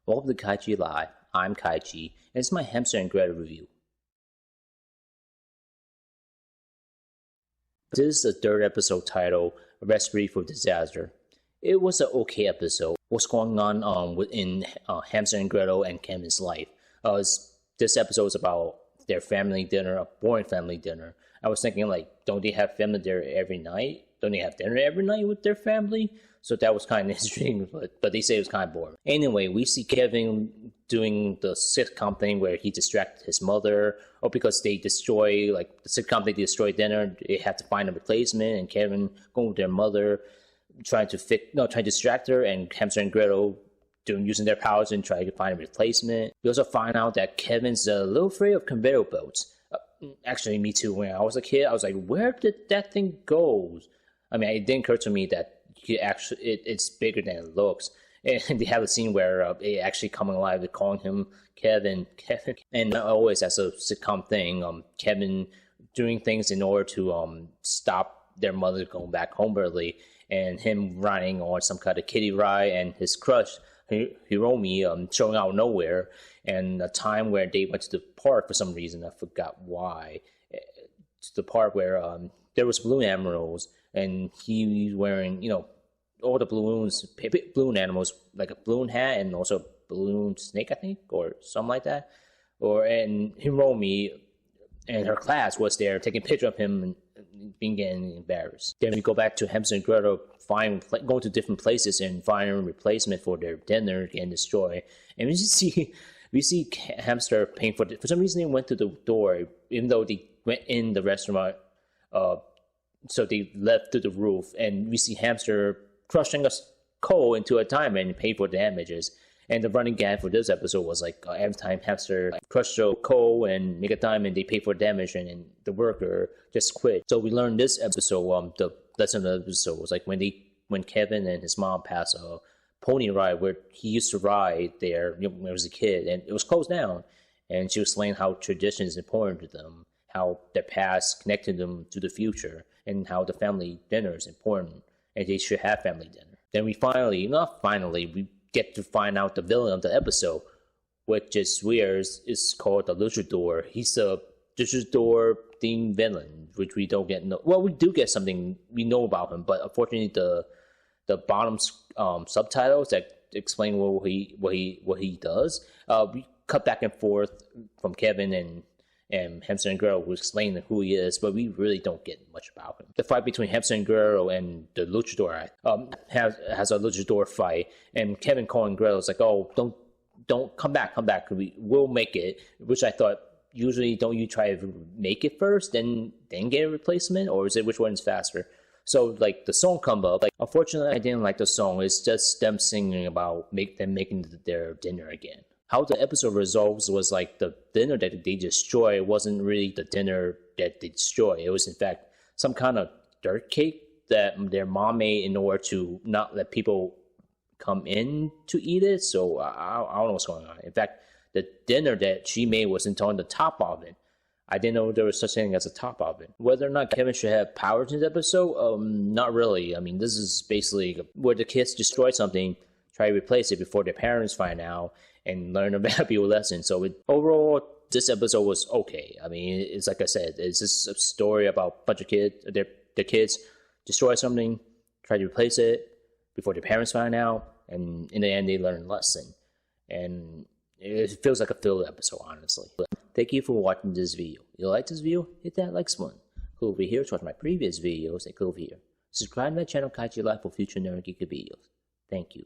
Welcome to KaiChi Live. I'm KaiChi, and it's my Hamster and Gretel review. This is the third episode titled Recipe for Disaster. It was an okay episode. What's going on within Hamster and Gretel and Kevin's life? This episode is about their family dinner, a boring family dinner. I was thinking, like, don't they have family dinner every night? Don't they have dinner every night with their family? So that was kind of interesting, but they say it was kind of boring. Anyway, we see Kevin doing the sitcom thing where he distracted his mother, or because they destroy, like, the sitcom, they destroy dinner, they have to find a replacement, and Kevin going with their mother, trying to distract her, and Hamster and Gretel using their powers and trying to find a replacement. We also find out that Kevin's a little afraid of conveyor belts. Actually, me too. When I was a kid, I was like, where did that thing go? I mean, it didn't occur to me that it's bigger than it looks. And they have a scene where it actually coming alive, they're calling him Kevin. And always as a sitcom thing, Kevin doing things in order to stop their mother going back home early, and him riding on some kind of kiddie ride, and his crush, Hiromi, showing out of nowhere, and a time where they went to the park for some reason, I forgot why. It's the part where there was balloon animals, and he was wearing, all the balloon animals, like a balloon hat and also a balloon snake, I think, or something like that. And Hiromi and her class was there taking a picture of him and getting embarrassed. Then we go back to Hamster and Gretel going to different places and finding a replacement for their dinner getting destroyed. And we see Hamster paying for it. For some reason, they went to the door, even though they went in the restaurant. So they left to the roof, and we see Hamster crushing a coal into a diamond and pay for damages. And the running gag for this episode was like every time Hamster crushed a coal and make a diamond, they pay for damage, and the worker just quit. So we learned this episode, the lesson of the episode was like when Kevin and his mom passed a pony ride where he used to ride there when he was a kid, and it was closed down. And she was explaining how tradition is important to them, how their past connected them to the future, and how the family dinner is important, and they should have family dinner. Then we we get to find out the villain of the episode, which is weird. It's called the Luchador. He's a Luchador themed villain, which we don't get. Well, we do get something we know about him, but unfortunately, the bottom subtitles that explain what he does. We cut back and forth from Kevin and Hamster and Gretel, who explain who he is, but we really don't get much about him. The fight between Hamster and Gretel and the Luchador has a Luchador fight, and Kevin calling Gretel is like, "Oh, don't come back, we'll make it." Which I thought, usually don't you try to make it first, then get a replacement, or is it which one's faster? So like the song come up, like unfortunately I didn't like the song. It's just them singing about them making their dinner again. How the episode resolves was like the dinner that they destroy wasn't really the dinner that they destroy. It was in fact some kind of dirt cake that their mom made in order to not let people come in to eat it. So I don't know what's going on. In fact, the dinner that she made wasn't on the top oven. I didn't know there was such thing as a top oven. Whether or not Kevin should have powers in this episode, not really. I mean, this is basically where the kids destroy something, try to replace it before their parents find out, and learn a valuable lesson. So overall, this episode was okay. I mean, it's like I said, it's just a story about a bunch of kids, their kids destroy something, try to replace it before their parents find out, and in the end, they learn a lesson. And it feels like a filler episode, honestly. Thank you for watching this video. If you like this video, hit that like button. Go over here to watch my previous videos, and go over here. Subscribe to my channel, KaiChi Live, for future nerd geek videos. Thank you.